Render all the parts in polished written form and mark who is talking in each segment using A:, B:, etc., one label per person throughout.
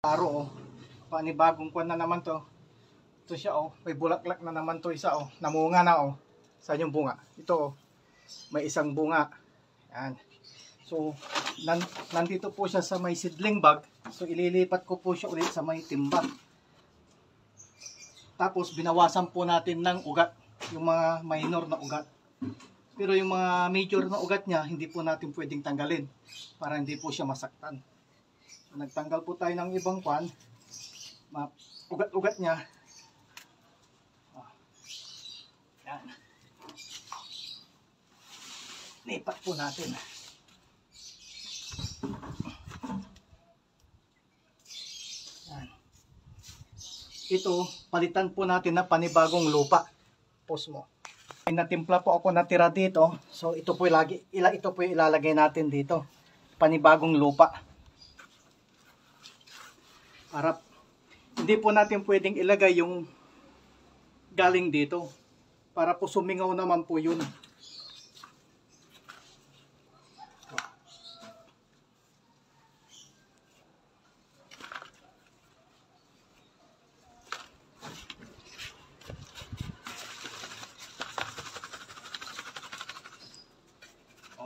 A: Aro, oh. Panibagong kwan na naman to. Ito siya, oh. May bulaklak na naman to isa, oh. Namunga na, oh. Saan yung bunga? Ito, oh. May isang bunga. Yan. So, nandito po siya sa may seedling bag. So, ililipat ko po siya ulit sa may timba. Tapos, binawasan po natin ng ugat. Yung mga minor na ugat. Pero yung mga major na ugat niya, hindi po natin pwedeng tanggalin. Para hindi po siya masaktan. So, nagtanggal po tayo ng ibang kwan. Ugat-ugat niya. Yan. Lipat po natin. Yan. Ito, palitan po natin na panibagong lupa. Post mo. May natimpla po ako natira dito. So ito po ilalagay natin dito. Panibagong lupa. Para hindi po natin pwedeng ilagay yung galing dito. Para po sumingaw naman po yun.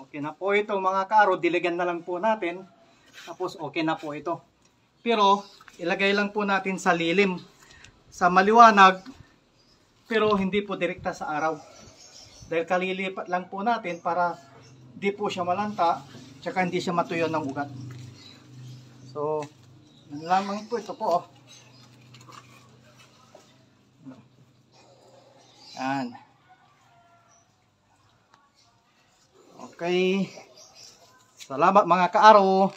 A: Okay na po ito mga karo, diligan na lang po natin. Tapos okay na po ito. Pero ilagay lang po natin sa lilim. Sa maliwanag, pero hindi po direkta sa araw. Dahil kalilipat lang po natin para di po siya malanta, tsaka hindi siya matuyo ng ugat. So, yan lamang po ito po. Oh. Yan. Okay. Salamat mga kaaro.